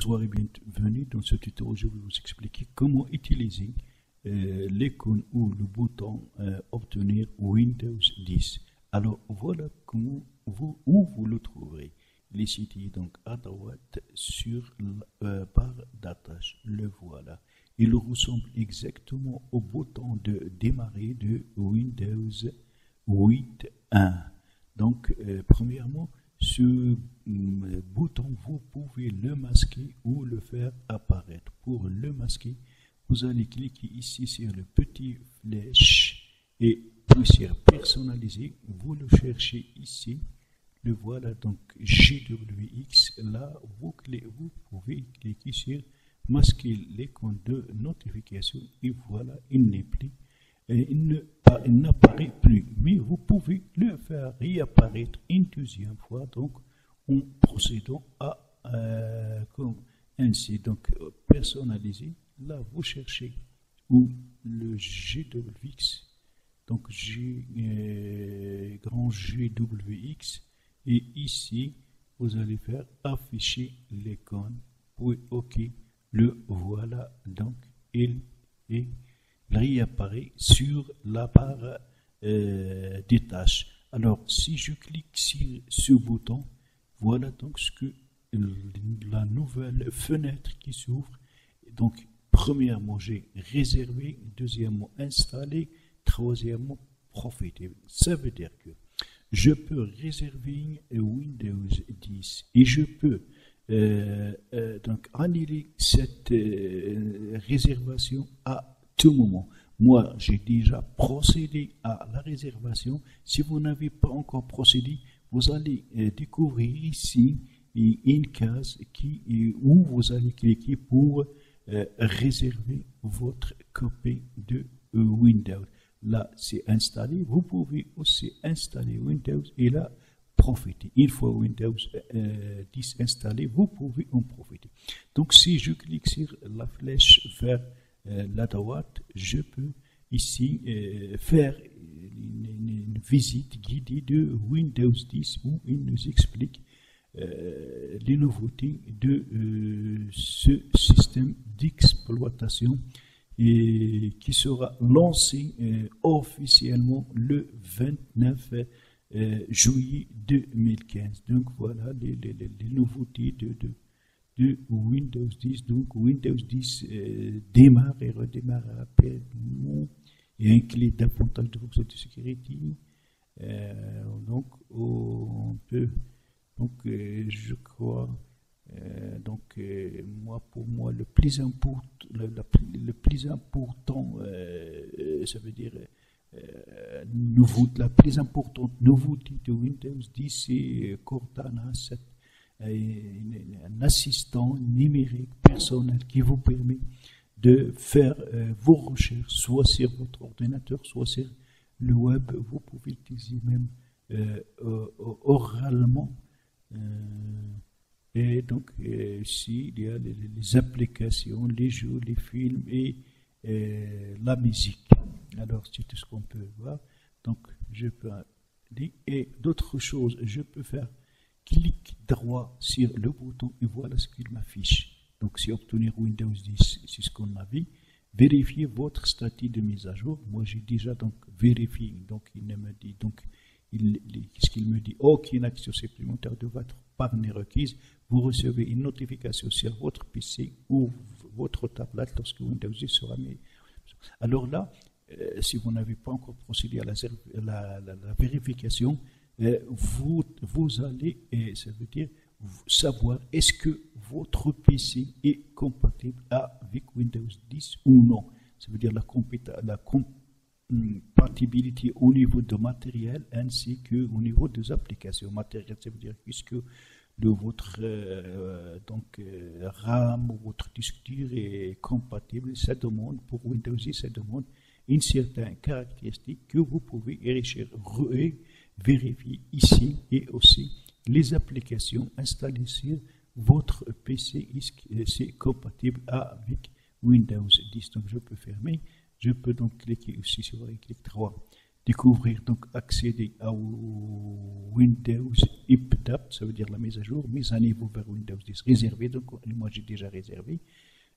Bonsoir et bienvenue. Dans ce tuto, je vais vous expliquer comment utiliser l'icône ou le bouton obtenir Windows 10. Alors voilà comment où vous le trouverez. Il est situé donc à droite sur barre d'attache. Le voilà. Il ressemble exactement au bouton de démarrer de Windows 8.1. Donc premièrement, ce bouton, vous pouvez le masquer ou le faire apparaître. Pour le masquer, vous allez cliquer ici sur le petit flèche et puis sur personnaliser. Vous le cherchez ici. Le voilà donc GWX. Là, vous pouvez cliquer sur masquer l'icône de notification et voilà, il n'est plus. Il n'apparaît plus, mais vous pouvez le faire réapparaître une deuxième fois, donc en procédant à comme ainsi, donc personnaliser. Là, vous cherchez où le GWX, donc grand GWX, et ici, vous allez faire afficher l'icône, puis OK, le voilà, donc il est réapparaît sur la barre des tâches. Alors, si je clique sur ce bouton, voilà donc ce que la nouvelle fenêtre qui s'ouvre. Donc, premièrement, j'ai réservé, deuxièmement, installé, troisièmement, profiter. Ça veut dire que je peux réserver Windows 10 et je peux donc annuler cette réservation à tout moment. Moi, j'ai déjà procédé à la réservation. Si vous n'avez pas encore procédé, vous allez découvrir ici une case où vous allez cliquer pour réserver votre copie de Windows. Là, c'est installé. Vous pouvez aussi installer Windows et là, profiter. Une fois Windows 10 installé, vous pouvez en profiter. Donc, si je clique sur la flèche vers la droite, je peux ici faire une visite guidée de Windows 10 où il nous explique les nouveautés de ce système d'exploitation et qui sera lancé officiellement le 29 juillet 2015. Donc voilà les nouveautés de Windows 10. Donc Windows 10 démarre et redémarre rapidement. Il y a une clé davantage de fonctions de sécurité. Donc on peut, donc je crois, pour moi le plus important, ça veut dire la plus importante nouveauté de Windows 10, c'est Cortana 7. Un assistant numérique personnel qui vous permet de faire vos recherches, soit sur votre ordinateur, soit sur le web. Vous pouvez l'utiliser même oralement. Et donc, ici, il y a les applications, les jeux, les films et la musique. Alors, c'est tout ce qu'on peut voir. Donc, je peux aller. Et d'autres choses, je peux faire clic droit sur le bouton et voilà ce qu'il m'affiche. Donc, c'est obtenir Windows 10, c'est ce qu'on a vu. Vérifiez votre statut de mise à jour. Moi, j'ai déjà donc vérifié. Donc, il me dit, donc, qu'est-ce qu'il me dit? Aucune action supplémentaire de votre part n'est requise. Vous recevez une notification sur votre PC ou votre tablette lorsque Windows 10 sera mis. Alors là, si vous n'avez pas encore procédé à la vérification, vous allez, ça veut dire, savoir est-ce que votre PC est compatible avec Windows 10 ou non. Ça veut dire la compatibilité au niveau de matériel ainsi qu'au niveau des applications. Matériel, ça veut dire puisque votre RAM ou votre disque dur est compatible, ça demande pour Windows 10, ça demande une certaine caractéristique que vous pouvez vérifier ici et aussi les applications installées sur votre PC, c'est compatible avec Windows 10. Donc je peux fermer, je peux donc cliquer aussi sur le clic droit découvrir, donc accéder à Windows Update, ça veut dire la mise à jour, mise à niveau vers Windows 10 réservé, donc moi j'ai déjà réservé.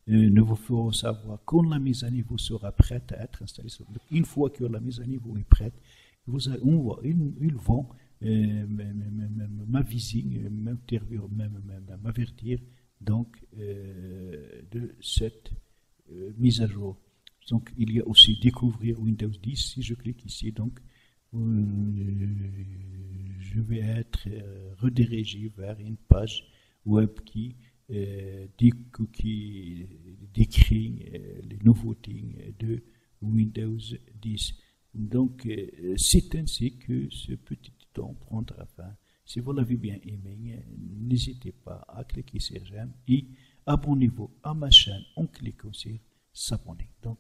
Nous vous ferons savoir quand la mise à niveau sera prête à être installée. Donc, une fois que la mise à niveau est prête, ils vont m'aviser, m'avertir donc de cette mise à jour. Donc il y a aussi découvrir Windows 10. Si je clique ici, donc je vais être redirigé vers une page web qui décrit les nouveautés de Windows 10. Donc, c'est ainsi que ce petit temps prendra fin. Si vous l'avez bien aimé, n'hésitez pas à cliquer sur j'aime et abonnez-vous à ma chaîne en cliquant sur s'abonner. Donc,